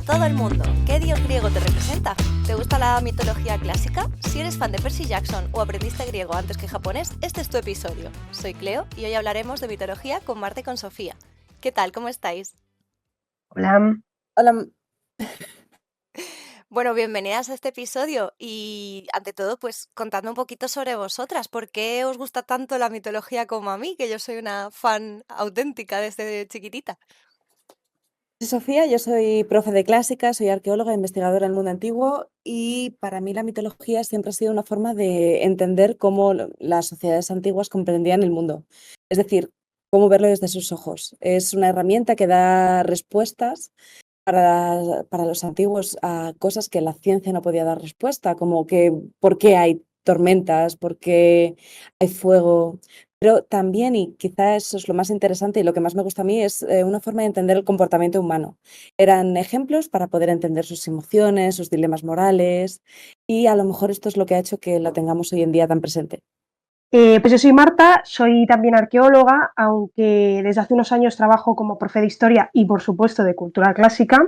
todo el mundo, ¿qué dios griego te representa? ¿Te gusta la mitología clásica? Si eres fan de Percy Jackson o aprendiste griego antes que japonés, este es tu episodio. Soy Cleo y hoy hablaremos de mitología con Marta y con Sofía. ¿Qué tal? ¿Cómo estáis? Hola. Hola, Bueno, bienvenidas a este episodio y ante todo, pues contadme un poquito sobre vosotras. ¿Por qué os gusta tanto la mitología como a mí, que yo soy una fan auténtica desde chiquitita? soy Sofía, yo soy profe de clásica, soy arqueóloga, investigadora del mundo antiguo y para mí la mitología siempre ha sido una forma de entender cómo las sociedades antiguas comprendían el mundo. Es decir, cómo verlo desde sus ojos. Es una herramienta que da respuestas para los antiguos a cosas que la ciencia no podía dar respuesta, como que por qué hay tormentas, por qué hay fuego. Pero también, y quizá eso es lo más interesante y lo que más me gusta a mí, es una forma de entender el comportamiento humano. Eran ejemplos para poder entender sus emociones, sus dilemas morales, y a lo mejor esto es lo que ha hecho que la tengamos hoy en día tan presente. Pues yo soy Marta, soy también arqueóloga, aunque desde hace unos años trabajo como profe de historia y, por supuesto, de cultura clásica.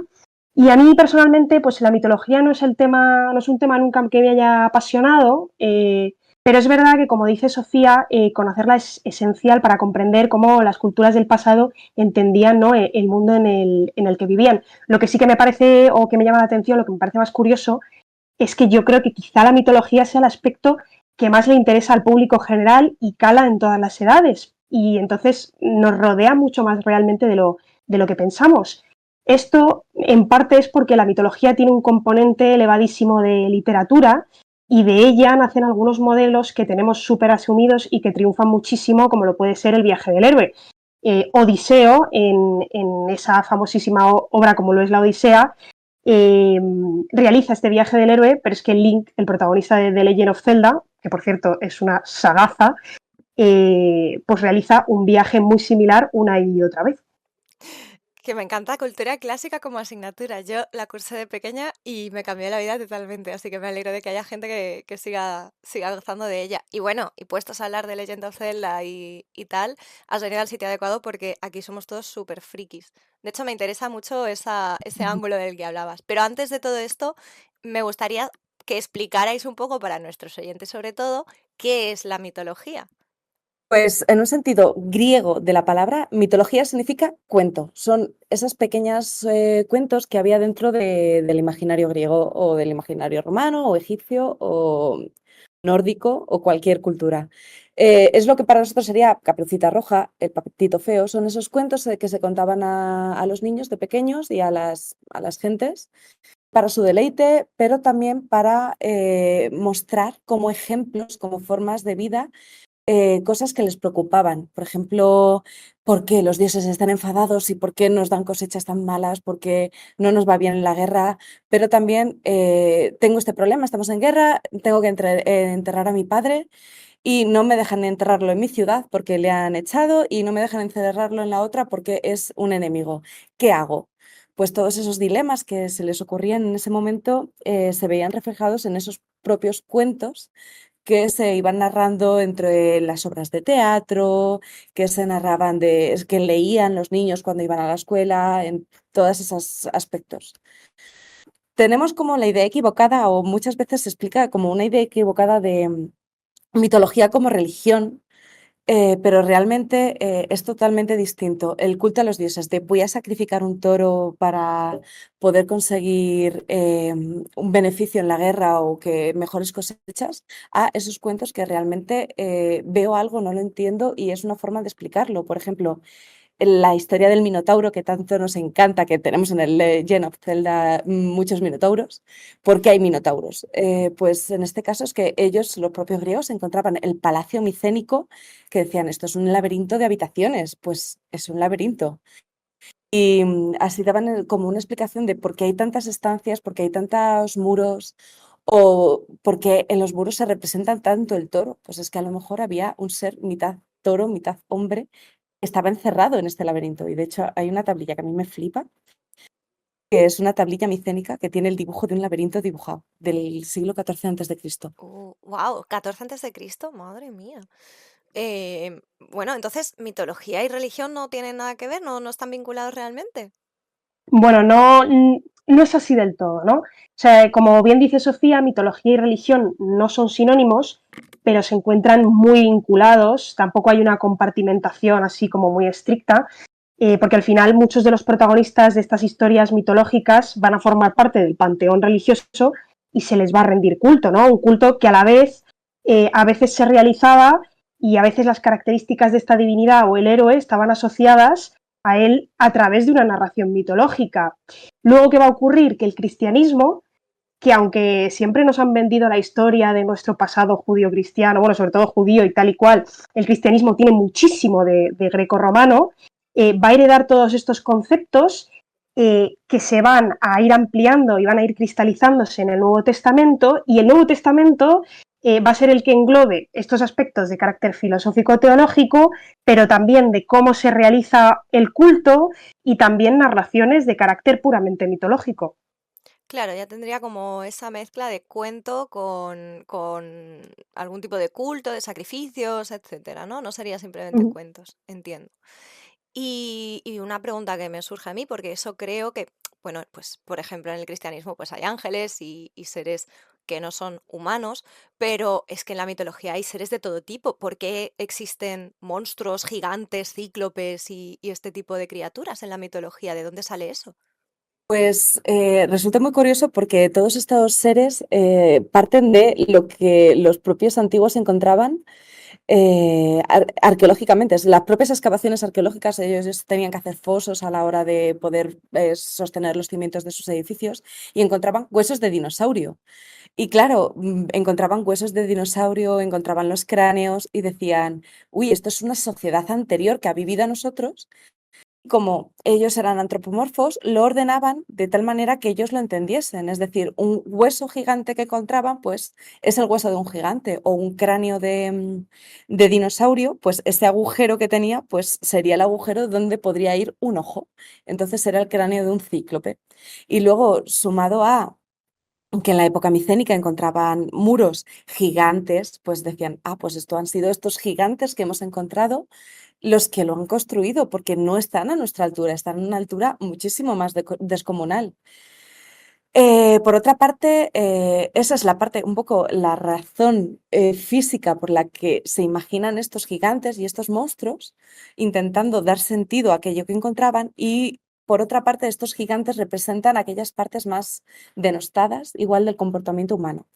Y a mí personalmente, pues la mitología no es el tema, no es un tema nunca que me haya apasionado, pero es verdad que, como dice Sofía, conocerla es esencial para comprender cómo las culturas del pasado entendían, ¿no?, el mundo en el que vivían. Lo que sí que me parece, o que me llama la atención, lo que me parece más curioso, es que yo creo que quizá la mitología sea el aspecto que más le interesa al público general y cala en todas las edades. Y entonces nos rodea mucho más realmente de lo que pensamos. Esto en parte es porque la mitología tiene un componente elevadísimo de literatura y de ella nacen algunos modelos que tenemos súper asumidos y que triunfan muchísimo, como lo puede ser el viaje del héroe. Odiseo, en esa famosísima obra como lo es la Odisea, eh, realiza este viaje del héroe, pero es que Link, el protagonista de The Legend of Zelda, que por cierto es una sagaza, pues realiza un viaje muy similar una y otra vez. Que me encanta cultura clásica como asignatura. Yo la cursé de pequeña y me cambió la vida totalmente, así que me alegro de que haya gente que siga gozando de ella. Y bueno, y puestos a hablar de Legend of Zelda y tal, has venido al sitio adecuado porque aquí somos todos súper frikis. De hecho, me interesa mucho ese ángulo del que hablabas. Pero antes de todo esto, me gustaría que explicarais un poco para nuestros oyentes sobre todo qué es la mitología. Pues en un sentido griego de la palabra, mitología significa cuento. Son esas pequeñas cuentos que había dentro del imaginario griego o del imaginario romano o egipcio o nórdico o cualquier cultura. Es lo que para nosotros sería Caperucita Roja, el Patito Feo. Son esos cuentos que se contaban a los niños de pequeños y a las gentes para su deleite, pero también para mostrar como ejemplos, como formas de vida cosas que les preocupaban. Por ejemplo, por qué los dioses están enfadados y por qué nos dan cosechas tan malas, por qué no nos va bien en la guerra, pero también tengo este problema, estamos en guerra, tengo que enterrar a mi padre y no me dejan enterrarlo en mi ciudad porque le han echado y no me dejan enterrarlo en la otra porque es un enemigo. ¿Qué hago? Pues todos esos dilemas que se les ocurrían en ese momento se veían reflejados en esos propios cuentos que se iban narrando entre las obras de teatro, que se narraban que leían los niños cuando iban a la escuela, en todos esos aspectos. Tenemos como la idea equivocada, o muchas veces se explica como una idea equivocada de mitología como religión, pero realmente es totalmente distinto. El culto a los dioses, de voy a sacrificar un toro para poder conseguir un beneficio en la guerra o que mejores cosechas, a esos cuentos que realmente veo algo, no lo entiendo y es una forma de explicarlo. Por ejemplo, la historia del Minotauro que tanto nos encanta, que tenemos en el Legend of Zelda muchos minotauros. ¿Por qué hay minotauros? Pues en este caso es que ellos, los propios griegos, encontraban el palacio micénico que decían, esto es un laberinto de habitaciones, pues es un laberinto. Y así daban como una explicación de por qué hay tantas estancias, por qué hay tantos muros o por qué en los muros se representan tanto el toro. Pues es que a lo mejor había un ser mitad toro, mitad hombre estaba encerrado en este laberinto y de hecho hay una tablilla que a mí me flipa, que es una tablilla micénica que tiene el dibujo de un laberinto dibujado del siglo XIV antes de Cristo. Wow, 14 antes de Cristo, madre mía. Bueno, entonces mitología y religión no tienen nada que ver, no están vinculados realmente. Bueno, no es así del todo, ¿no? O sea, como bien dice Sofía, mitología y religión no son sinónimos, pero se encuentran muy vinculados, tampoco hay una compartimentación así como muy estricta, porque al final muchos de los protagonistas de estas historias mitológicas van a formar parte del panteón religioso y se les va a rendir culto, ¿no? Un culto que a veces se realizaba y a veces las características de esta divinidad o el héroe estaban asociadas a él a través de una narración mitológica. Luego, ¿qué va a ocurrir? Que el cristianismo, que aunque siempre nos han vendido la historia de nuestro pasado judío-cristiano, bueno, sobre todo judío y tal y cual, el cristianismo tiene muchísimo de greco-romano, va a heredar todos estos conceptos que se van a ir ampliando y van a ir cristalizándose en el Nuevo Testamento, y el Nuevo Testamento va a ser el que englobe estos aspectos de carácter filosófico-teológico, pero también de cómo se realiza el culto y también narraciones de carácter puramente mitológico. Claro, ya tendría como esa mezcla de cuento con algún tipo de culto, de sacrificios, etcétera, ¿no? No sería simplemente Ujú. cuentos, entiendo. Y una pregunta que me surge a mí, porque eso creo que, bueno, pues por ejemplo en el cristianismo pues hay ángeles y seres que no son humanos, pero es que en la mitología hay seres de todo tipo. ¿Por qué existen monstruos gigantes, cíclopes y este tipo de criaturas en la mitología? ¿De dónde sale eso? Pues resulta muy curioso porque todos estos seres parten de lo que los propios antiguos encontraban arqueológicamente. Las propias excavaciones arqueológicas, ellos tenían que hacer fosos a la hora de poder sostener los cimientos de sus edificios y encontraban huesos de dinosaurio. Y claro, encontraban huesos de dinosaurio, encontraban los cráneos y decían, uy, esto es una sociedad anterior que ha vivido a nosotros. Como ellos eran antropomorfos, lo ordenaban de tal manera que ellos lo entendiesen. Es decir, un hueso gigante que encontraban, pues es el hueso de un gigante, o un cráneo de dinosaurio, pues ese agujero que tenía, pues sería el agujero donde podría ir un ojo. Entonces era el cráneo de un cíclope. Y luego, sumado a que en la época micénica encontraban muros gigantes, pues decían, ah, pues esto han sido estos gigantes que hemos encontrado los que lo han construido, porque no están a nuestra altura, están a una altura muchísimo más descomunal. Por otra parte, esa es la parte, un poco la razón física por la que se imaginan estos gigantes y estos monstruos, intentando dar sentido a aquello que encontraban. Y por otra parte, estos gigantes representan aquellas partes más denostadas, igual del comportamiento humano.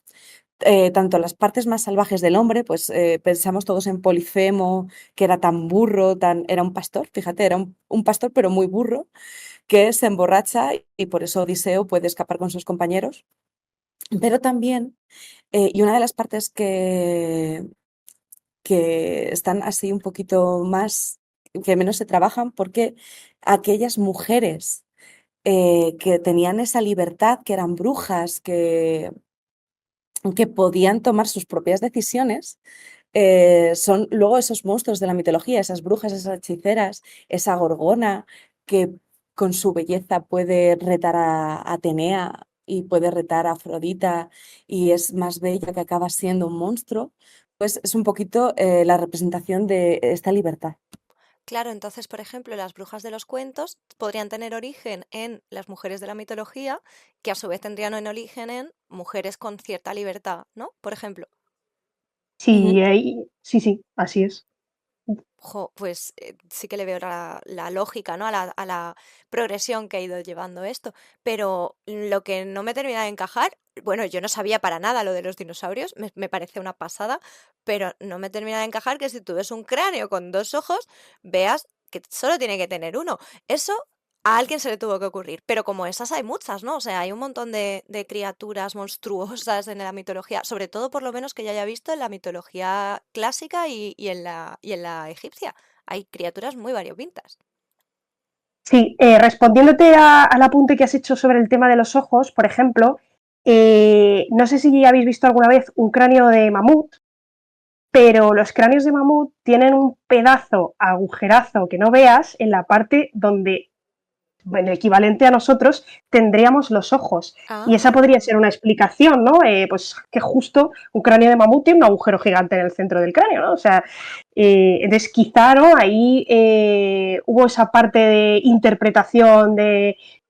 Tanto las partes más salvajes del hombre, pues pensamos todos en Polifemo, que era tan burro, era un pastor, fíjate, era un pastor pero muy burro, que se emborracha y por eso Odiseo puede escapar con sus compañeros. Pero también, y una de las partes que están así un poquito más, que menos se trabajan, porque aquellas mujeres que tenían esa libertad, que eran brujas, que podían tomar sus propias decisiones, son luego esos monstruos de la mitología, esas brujas, esas hechiceras, esa gorgona que con su belleza puede retar a Atenea y puede retar a Afrodita y es más bella que acaba siendo un monstruo, pues es un poquito la representación de esta libertad. Claro, entonces, por ejemplo, las brujas de los cuentos podrían tener origen en las mujeres de la mitología, que a su vez tendrían un origen en mujeres con cierta libertad, ¿no? Por ejemplo. Sí, sí, sí, así es. Jo, pues sí que le veo la lógica, ¿no? A la progresión que ha ido llevando esto. Pero lo que no me termina de encajar, bueno, yo no sabía para nada lo de los dinosaurios, me parece una pasada, pero no me termina de encajar que si tú ves un cráneo con dos ojos, veas que solo tiene que tener uno. Eso a alguien se le tuvo que ocurrir, pero como esas hay muchas, ¿no? O sea, hay un montón de criaturas monstruosas en la mitología, sobre todo por lo menos que ya haya visto en la mitología clásica y en la egipcia. Hay criaturas muy variopintas. Sí, respondiéndote al apunte que has hecho sobre el tema de los ojos, por ejemplo, no sé si habéis visto alguna vez un cráneo de mamut, pero los cráneos de mamut tienen un pedazo agujerazo que no veas en la parte donde, bueno, equivalente a nosotros, tendríamos los ojos. Y esa podría Ah. ser una explicación, ¿no? Pues que justo un cráneo de mamut tiene un agujero gigante en el centro del cráneo, ¿no? O sea, entonces quizá, ¿no? Ahí hubo esa parte de interpretación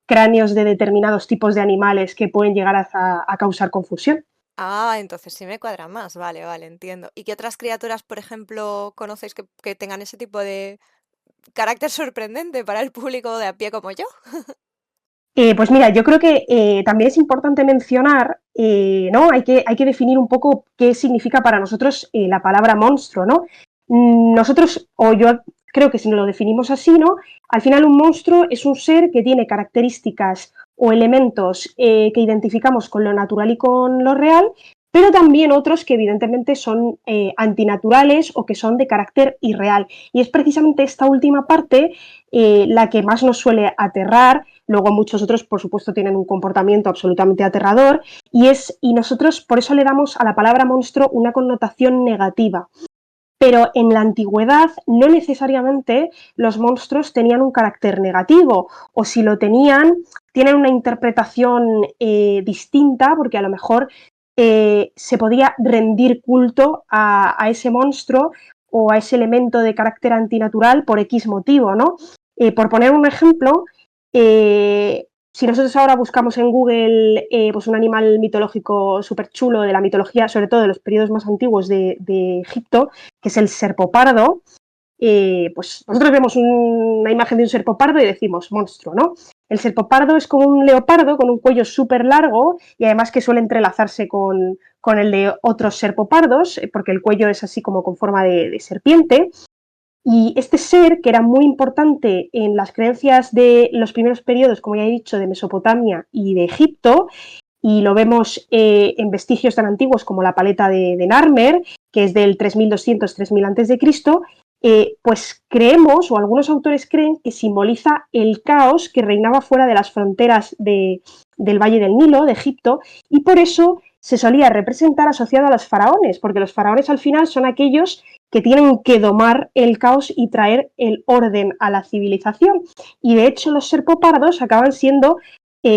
cráneos de determinados tipos de animales que pueden llegar a causar confusión. Ah, entonces sí me cuadra más, vale, vale, entiendo. ¿Y qué otras criaturas, por ejemplo, conocéis que tengan ese tipo de carácter sorprendente para el público de a pie como yo? Pues mira, yo creo que también es importante mencionar, ¿no? Hay que definir un poco qué significa para nosotros la palabra monstruo, ¿no? Nosotros, o yo creo que si lo definimos así, ¿no? Al final un monstruo es un ser que tiene características o elementos que identificamos con lo natural y con lo real, pero también otros que evidentemente son antinaturales o que son de carácter irreal. Y es precisamente esta última parte la que más nos suele aterrar. Luego muchos otros, por supuesto, tienen un comportamiento absolutamente aterrador y nosotros por eso le damos a la palabra monstruo una connotación negativa. Pero en la antigüedad no necesariamente los monstruos tenían un carácter negativo, o si lo tenían, tienen una interpretación distinta, porque a lo mejor se podía rendir culto a ese monstruo o a ese elemento de carácter antinatural por X motivo, ¿no? Por poner un ejemplo, si nosotros ahora buscamos en Google pues un animal mitológico súper chulo de la mitología, sobre todo de los periodos más antiguos de Egipto, que es el serpopardo, pues nosotros vemos una imagen de un serpopardo y decimos monstruo, ¿no? El serpopardo es como un leopardo con un cuello súper largo y además que suele entrelazarse con el de otros serpopardos, porque el cuello es así como con forma de serpiente. Y este ser, que era muy importante en las creencias de los primeros periodos, como ya he dicho, de Mesopotamia y de Egipto, y lo vemos en vestigios tan antiguos como la paleta de Narmer, que es del 3200-3000 a.C., pues creemos, o algunos autores creen, que simboliza el caos que reinaba fuera de las fronteras del Valle del Nilo, de Egipto, y por eso se solía representar asociado a los faraones, porque los faraones al final son aquellos que tienen que domar el caos y traer el orden a la civilización. Y de hecho los serpopardos acaban siendo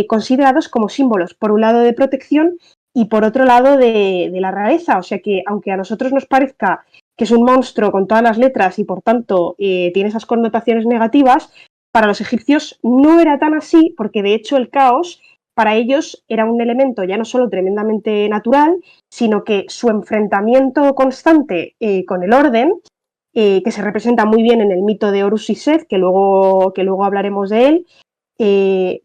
considerados como símbolos, por un lado de protección y por otro lado de la rareza. O sea que aunque a nosotros nos parezca que es un monstruo con todas las letras y por tanto tiene esas connotaciones negativas, para los egipcios no era tan así, porque de hecho el caos para ellos era un elemento ya no solo tremendamente natural, sino que su enfrentamiento constante con el orden, que se representa muy bien en el mito de Horus y Seth, que luego hablaremos de él,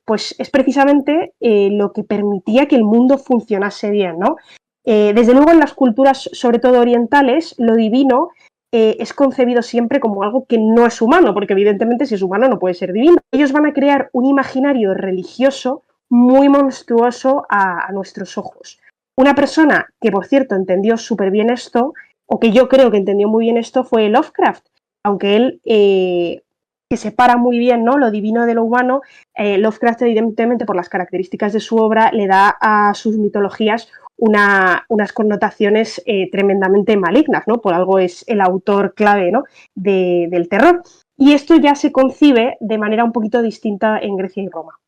pues es precisamente lo que permitía que el mundo funcionase bien, ¿no? Desde luego en las culturas, sobre todo orientales, lo divino es concebido siempre como algo que no es humano, porque evidentemente si es humano no puede ser divino. Ellos van a crear un imaginario religioso muy monstruoso a nuestros ojos. Una persona que, por cierto, entendió súper bien esto, o que yo creo que entendió muy bien esto, fue Lovecraft, aunque él que separa muy bien, ¿no?, lo divino de lo humano. Lovecraft, evidentemente, por las características de su obra, le da a sus mitologías unas connotaciones tremendamente malignas, ¿no? Por algo es el autor clave, ¿no?, del terror. Y esto ya se concibe de manera un poquito distinta en Grecia y Roma.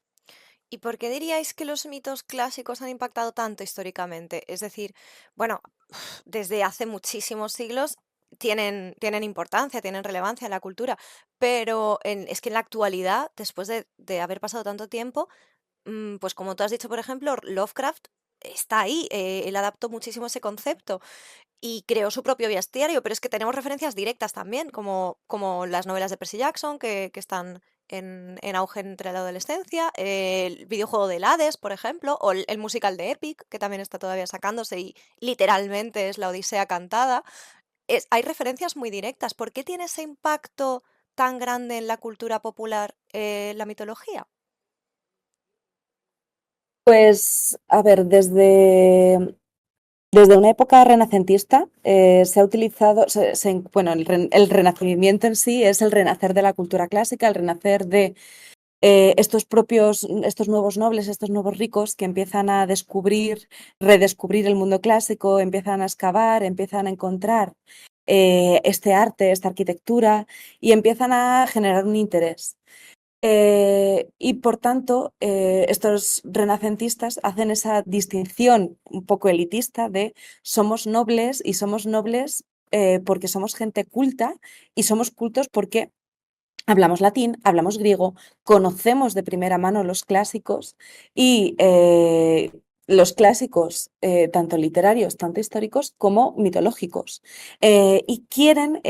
¿Y por qué diríais que los mitos clásicos han impactado tanto históricamente? Es decir, bueno, desde hace muchísimos siglos tienen importancia, tienen relevancia en la cultura, pero es que en la actualidad, después de haber pasado tanto tiempo, pues como tú has dicho, por ejemplo, Lovecraft está ahí, él adaptó muchísimo ese concepto y creó su propio bestiario, pero es que tenemos referencias directas también, como las novelas de Percy Jackson, que están en auge entre la adolescencia, el videojuego del Hades, por ejemplo, o el musical de Epic, que también está todavía sacándose y literalmente es la Odisea cantada. Hay referencias muy directas. ¿Por qué tiene ese impacto tan grande en la cultura popular, la mitología? Pues, a ver, desde una época renacentista se ha utilizado, bueno, el renacimiento en sí es el renacer de la cultura clásica, el renacer de estos nuevos nobles, estos nuevos ricos que empiezan a redescubrir el mundo clásico, empiezan a excavar, empiezan a encontrar este arte, esta arquitectura y empiezan a generar un interés. Y por tanto, estos renacentistas hacen esa distinción un poco elitista de somos nobles y somos nobles porque somos gente culta y somos cultos porque Hablamos latín, hablamos griego, conocemos de primera mano los clásicos y los clásicos, tanto literarios, tanto históricos como mitológicos, y quieren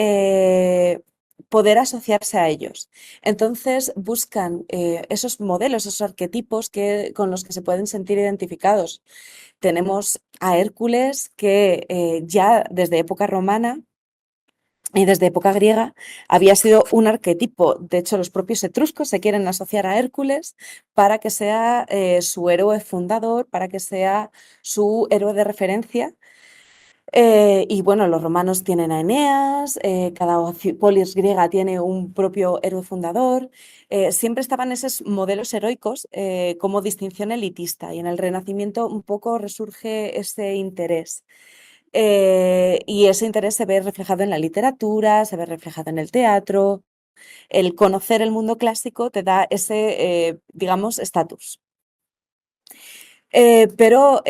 poder asociarse a ellos. Entonces buscan esos modelos, esos arquetipos con los que se pueden sentir identificados. Tenemos a Hércules que ya desde época romana y desde época griega había sido un arquetipo. De hecho, los propios etruscos se quieren asociar a Hércules para que sea su héroe fundador, para que sea su héroe de referencia. Y bueno, los romanos tienen a Eneas, cada polis griega tiene un propio héroe fundador. Siempre estaban esos modelos heroicos como distinción elitista, y en el Renacimiento un poco resurge ese interés. Y ese interés se ve reflejado en la literatura, se ve reflejado en el teatro. El conocer el mundo clásico te da ese, digamos, estatus. Pero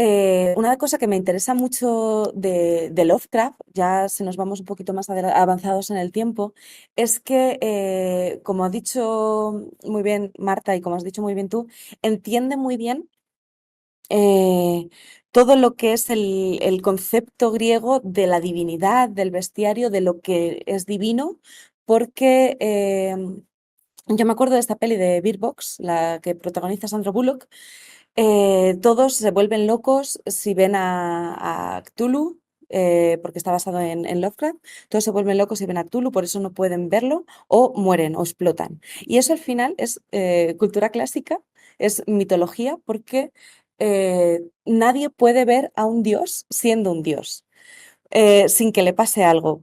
una cosa que me interesa mucho de Lovecraft, ya se nos vamos un poquito más avanzados en el tiempo, es que, como ha dicho muy bien Marta y como has dicho muy bien tú, entiende muy bien eh, todo lo que es el concepto griego de la divinidad, del bestiario, de lo que es divino, porque yo me acuerdo de esta peli de Bird Box, la que protagoniza Sandra Bullock. Todos se vuelven locos si ven a Cthulhu, porque está basado en Lovecraft. Todos se vuelven locos si ven a Cthulhu, por eso no pueden verlo, o mueren o explotan. Y eso al final es cultura clásica, es mitología, porque nadie puede ver a un dios siendo un dios sin que le pase algo.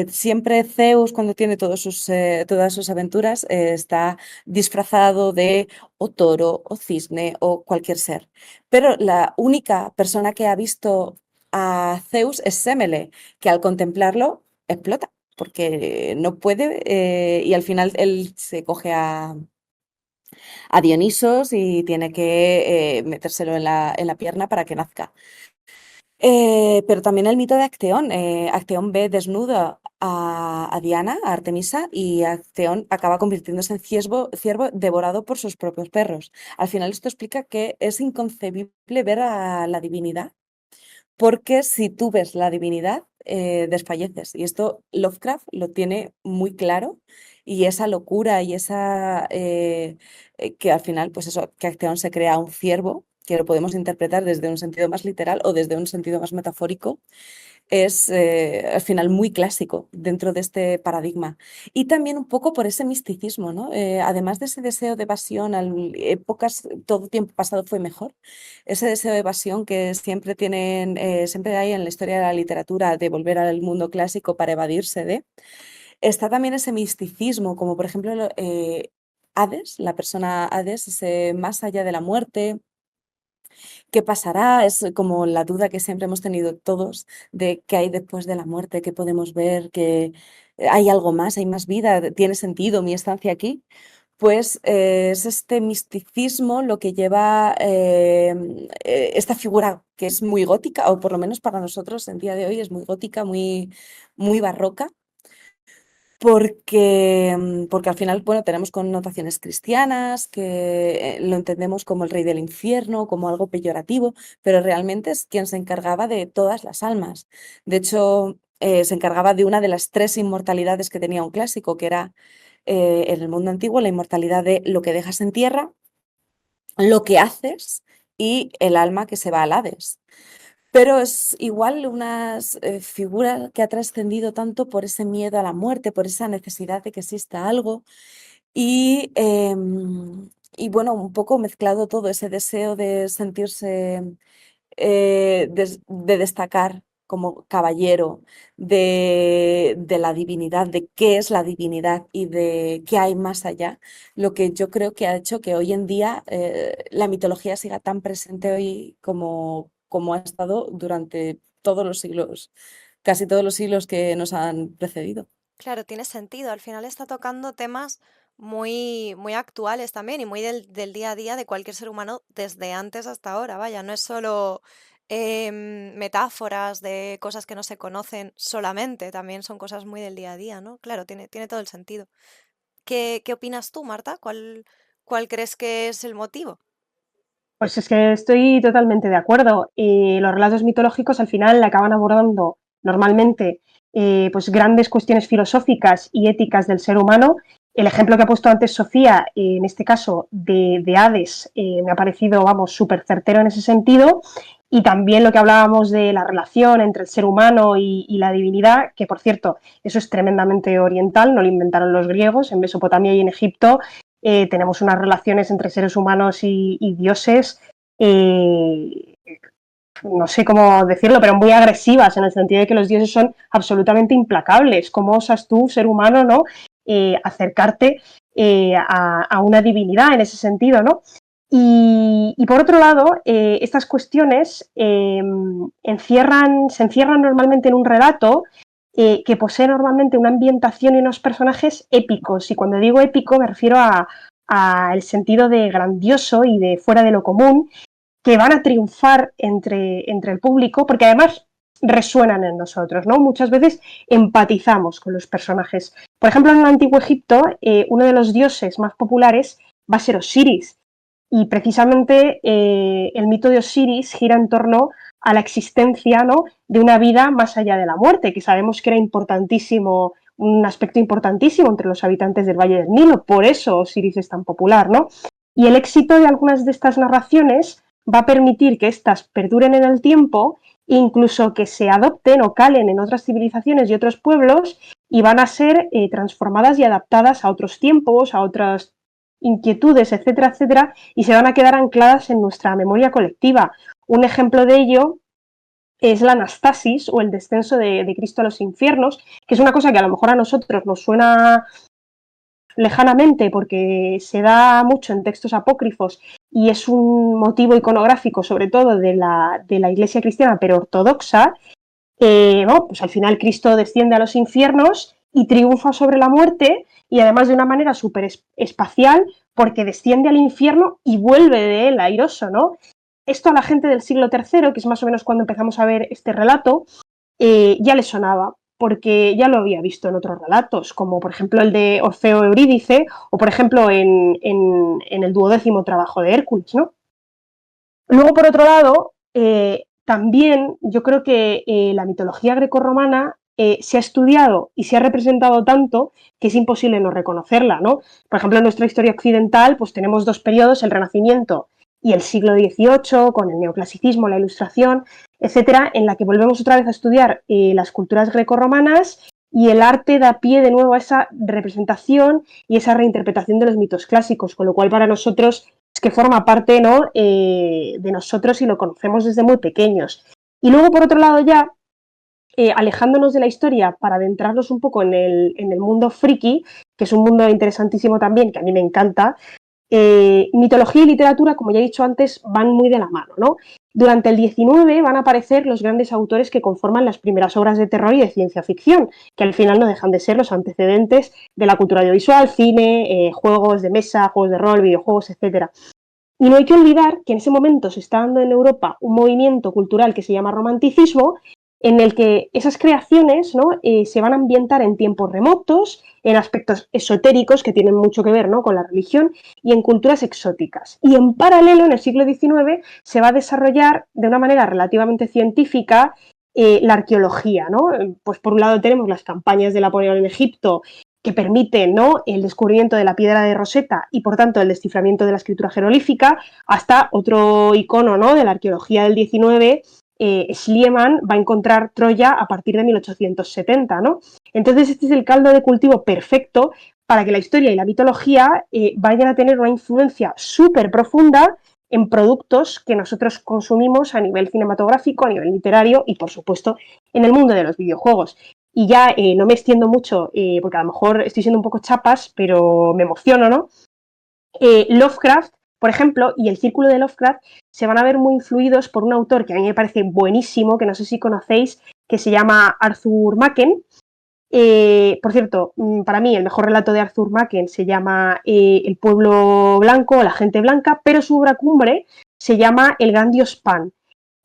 Siempre Zeus, cuando tiene todas sus aventuras, está disfrazado de o toro, o cisne, o cualquier ser. Pero la única persona que ha visto a Zeus es Semele, que al contemplarlo explota, porque no puede, y al final él se coge a Dionisos y tiene que metérselo en la pierna para que nazca. Pero también el mito de Acteón. Acteón ve desnuda a Diana, a Artemisa, y Acteón acaba convirtiéndose en ciervo devorado por sus propios perros. Al final esto explica que es inconcebible ver a la divinidad, porque si tú ves la divinidad, desfalleces. Y esto Lovecraft lo tiene muy claro. Y esa locura y esa que al final, pues eso, que Acteón se crea un ciervo, que lo podemos interpretar desde un sentido más literal o desde un sentido más metafórico, es al final muy clásico dentro de este paradigma. Y también un poco por ese misticismo, ¿no? Además de ese deseo de evasión, épocas, todo tiempo pasado fue mejor, ese deseo de evasión que siempre tienen, siempre hay en la historia de la literatura, de volver al mundo clásico para evadirse de, está también ese misticismo, como por ejemplo Hades, la persona Hades, ese más allá de la muerte. ¿Qué pasará? Es como la duda que siempre hemos tenido todos de qué hay después de la muerte, qué podemos ver, que hay algo más, hay más vida, tiene sentido mi estancia aquí. Pues es este misticismo lo que lleva esta figura que es muy gótica, o por lo menos para nosotros en día de hoy es muy gótica, muy barroca, porque al final, bueno, tenemos connotaciones cristianas, que lo entendemos como el rey del infierno, como algo peyorativo, pero realmente es quien se encargaba de todas las almas. De hecho, se encargaba de una de las tres inmortalidades que tenía un clásico, que era en el mundo antiguo la inmortalidad de lo que dejas en tierra, lo que haces y el alma que se va al Hades. Pero es igual una figura que ha trascendido tanto por ese miedo a la muerte, por esa necesidad de que exista algo y bueno, un poco mezclado todo ese deseo de sentirse, de destacar como caballero de la divinidad, de qué es la divinidad y de qué hay más allá, lo que yo creo que ha hecho que hoy en día la mitología siga tan presente hoy como ha estado durante todos los siglos, casi todos los siglos que nos han precedido. Claro, tiene sentido. Al final está tocando temas muy, muy actuales también y muy del día a día de cualquier ser humano desde antes hasta ahora. Vaya, no es solo metáforas de cosas que no se conocen solamente, también son cosas muy del día a día, ¿no? Claro, tiene todo el sentido. ¿Qué opinas tú, Marta? ¿Cuál crees que es el motivo? Pues es que estoy totalmente de acuerdo. Los relatos mitológicos al final acaban abordando normalmente pues grandes cuestiones filosóficas y éticas del ser humano. El ejemplo que ha puesto antes Sofía, en este caso de Hades, me ha parecido, vamos, súper certero en ese sentido. Y también lo que hablábamos de la relación entre el ser humano y la divinidad, que por cierto, eso es tremendamente oriental, no lo inventaron los griegos. En Mesopotamia y en Egipto tenemos unas relaciones entre seres humanos y dioses, eh, no sé cómo decirlo, pero muy agresivas, en el sentido de que los dioses son absolutamente implacables. ¿Cómo osas tú, ser humano, no acercarte a una divinidad en ese sentido, ¿no? Y por otro lado, estas cuestiones se encierran normalmente en un relato que posee normalmente una ambientación y unos personajes épicos. Y cuando digo épico me refiero a el sentido de grandioso y de fuera de lo común, que van a triunfar entre el público, porque además resuenan en nosotros, ¿no? Muchas veces empatizamos con los personajes. Por ejemplo, en el Antiguo Egipto, uno de los dioses más populares va a ser Osiris. Y precisamente el mito de Osiris gira en torno a la existencia, ¿no?, de una vida más allá de la muerte, que sabemos que era importantísimo, un aspecto importantísimo entre los habitantes del Valle del Nilo. Por eso Osiris es tan popular, ¿no? Y el éxito de algunas de estas narraciones va a permitir que éstas perduren en el tiempo, incluso que se adopten o calen en otras civilizaciones y otros pueblos, y van a ser transformadas y adaptadas a otros tiempos, a otras inquietudes, etcétera, etcétera, y se van a quedar ancladas en nuestra memoria colectiva. Un ejemplo de ello es la anastasis o el descenso de Cristo a los infiernos, que es una cosa que a lo mejor a nosotros nos suena lejanamente porque se da mucho en textos apócrifos y es un motivo iconográfico sobre todo de la iglesia cristiana pero ortodoxa. No, pues al final Cristo desciende a los infiernos y triunfa sobre la muerte, y además de una manera súper espacial, porque desciende al infierno y vuelve de él airoso, ¿no? Esto a la gente del siglo III, que es más o menos cuando empezamos a ver este relato, ya le sonaba, porque ya lo había visto en otros relatos, como por ejemplo el de Orfeo Eurídice, o por ejemplo en el 12º trabajo de Hércules, ¿no? Luego, por otro lado, también yo creo que la mitología grecorromana se ha estudiado y se ha representado tanto que es imposible no reconocerla, ¿no? Por ejemplo, en nuestra historia occidental, pues tenemos dos periodos, el Renacimiento y el siglo XVIII, con el neoclasicismo, la Ilustración, etcétera, en la que volvemos otra vez a estudiar las culturas grecorromanas, y el arte da pie de nuevo a esa representación y esa reinterpretación de los mitos clásicos, con lo cual para nosotros es que forma parte, ¿no?, de nosotros y lo conocemos desde muy pequeños. Y luego, por otro lado, ya alejándonos de la historia para adentrarnos un poco en el mundo friki, que es un mundo interesantísimo también, que a mí me encanta. Mitología y literatura, como ya he dicho antes, van muy de la mano, ¿no? Durante el XIX van a aparecer los grandes autores que conforman las primeras obras de terror y de ciencia ficción, que al final no dejan de ser los antecedentes de la cultura audiovisual, cine, juegos de mesa, juegos de rol, videojuegos, etcétera. Y no hay que olvidar que en ese momento se está dando en Europa un movimiento cultural que se llama romanticismo, en el que esas creaciones, ¿no?, se van a ambientar en tiempos remotos, en aspectos esotéricos que tienen mucho que ver, ¿no?, con la religión, y en culturas exóticas. Y en paralelo, en el siglo XIX, se va a desarrollar de una manera relativamente científica la arqueología, ¿no? Pues por un lado tenemos las campañas de Napoleón en Egipto, que permiten, ¿no?, el descubrimiento de la piedra de Rosetta y por tanto el desciframiento de la escritura jeroglífica, hasta otro icono, ¿no?, de la arqueología del XIX. Schliemann va a encontrar Troya a partir de 1870, ¿no? Entonces este es el caldo de cultivo perfecto para que la historia y la mitología vayan a tener una influencia súper profunda en productos que nosotros consumimos a nivel cinematográfico, a nivel literario y, por supuesto, en el mundo de los videojuegos. Y ya no me extiendo mucho, porque a lo mejor estoy siendo un poco chapas, pero me emociono, ¿no? Lovecraft, por ejemplo, y el círculo de Lovecraft se van a ver muy influidos por un autor que a mí me parece buenísimo, que no sé si conocéis, que se llama Arthur Machen. Por cierto, para mí el mejor relato de Arthur Machen se llama El pueblo blanco, la gente blanca, pero su obra cumbre se llama El gran dios Pan.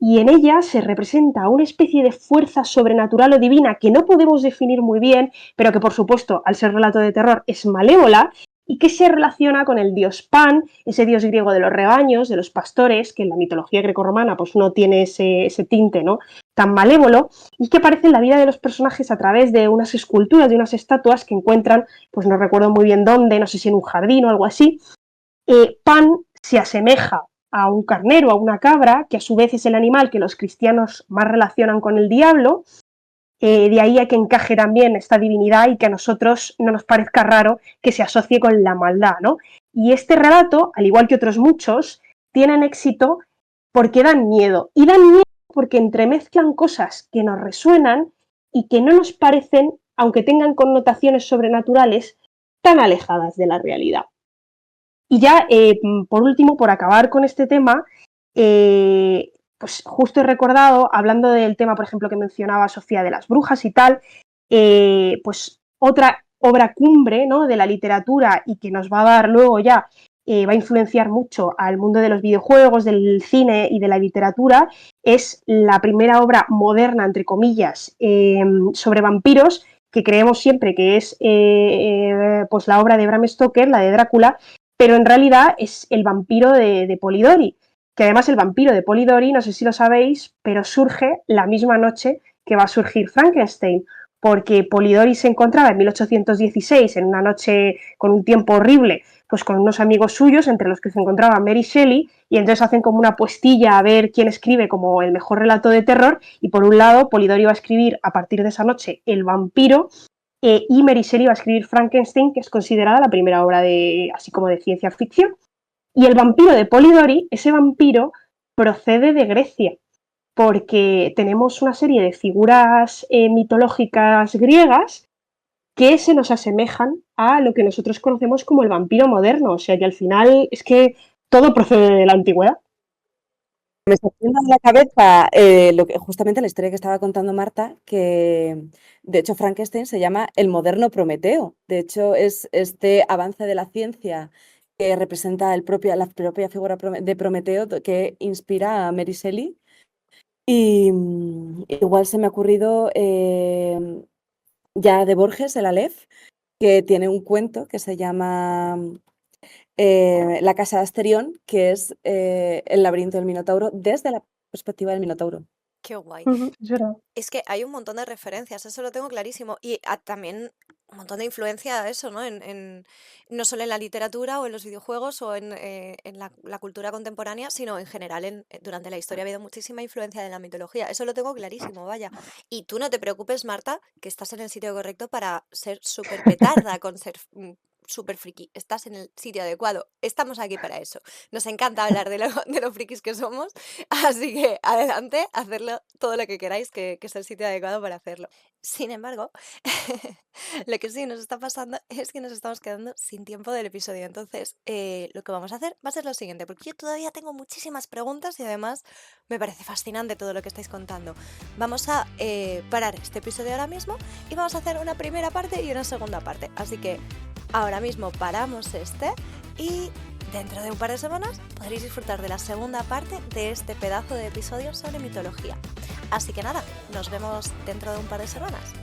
y en ella se representa una especie de fuerza sobrenatural o divina que no podemos definir muy bien, pero que por supuesto, al ser relato de terror, es malévola y que se relaciona con el dios Pan, ese dios griego de los rebaños, de los pastores, que en la mitología grecorromana pues no tiene ese tinte, ¿no?, tan malévolo, y que aparece en la vida de los personajes a través de unas esculturas, de unas estatuas que encuentran, pues no recuerdo muy bien dónde, no sé si en un jardín o algo así. Pan se asemeja a un carnero, a una cabra, que a su vez es el animal que los cristianos más relacionan con el diablo. De ahí a que encaje también esta divinidad y que a nosotros no nos parezca raro que se asocie con la maldad, ¿no? Y este relato, al igual que otros muchos, tienen éxito porque dan miedo. Y dan miedo porque entremezclan cosas que nos resuenan y que no nos parecen, aunque tengan connotaciones sobrenaturales, tan alejadas de la realidad. Y ya, por último, por acabar con este tema, pues justo he recordado, hablando del tema, por ejemplo, que mencionaba Sofía de las brujas y tal, pues otra obra cumbre, ¿no?, de la literatura y que nos va a dar luego ya, va a influenciar mucho al mundo de los videojuegos, del cine y de la literatura, es la primera obra moderna, entre comillas, sobre vampiros, que creemos siempre que es pues la obra de Bram Stoker, la de Drácula, pero en realidad es el vampiro de Polidori, que además el vampiro de Polidori, no sé si lo sabéis, pero surge la misma noche que va a surgir Frankenstein, porque Polidori se encontraba en 1816, en una noche con un tiempo horrible, pues con unos amigos suyos, entre los que se encontraba Mary Shelley, y entonces hacen como una apuestilla a ver quién escribe como el mejor relato de terror, y por un lado Polidori va a escribir a partir de esa noche El vampiro, y Mary Shelley va a escribir Frankenstein, que es considerada la primera obra así como de ciencia ficción. Y el vampiro de Polidori, ese vampiro procede de Grecia, porque tenemos una serie de figuras mitológicas griegas que se nos asemejan a lo que nosotros conocemos como el vampiro moderno. O sea, que al final es que todo procede de la antigüedad. Me está haciendo en la cabeza justamente la historia que estaba contando Marta, que de hecho Frankenstein se llama el moderno Prometeo. De hecho, es este avance de la ciencia que representa la propia figura de Prometeo que inspira a Mary Shelley. Y igual se me ha ocurrido ya de Borges, el Aleph, que tiene un cuento que se llama La casa de Asterión, que es el laberinto del Minotauro desde la perspectiva del Minotauro. Qué guay. Es verdad. Es que hay un montón de referencias, eso lo tengo clarísimo. Y también un montón de influencia de eso, ¿no? No solo en la literatura o en los videojuegos o en la cultura contemporánea, sino en general durante la historia ha habido muchísima influencia de la mitología. Eso lo tengo clarísimo, vaya. Y tú no te preocupes, Marta, que estás en el sitio correcto para ser súper petarda con ser súper friki. Estás en el sitio adecuado. Estamos aquí para eso. Nos encanta hablar de lo frikis que somos. Así que adelante, hacerlo todo lo que queráis, que es el sitio adecuado para hacerlo. Sin embargo, lo que sí nos está pasando es que nos estamos quedando sin tiempo del episodio. Entonces, lo que vamos a hacer va a ser lo siguiente, porque yo todavía tengo muchísimas preguntas y además me parece fascinante todo lo que estáis contando. Vamos a parar este episodio ahora mismo y vamos a hacer una primera parte y una segunda parte. Así que ahora mismo paramos y dentro de un par de semanas podréis disfrutar de la segunda parte de este pedazo de episodio sobre mitología. Así que nada, nos vemos dentro de un par de semanas.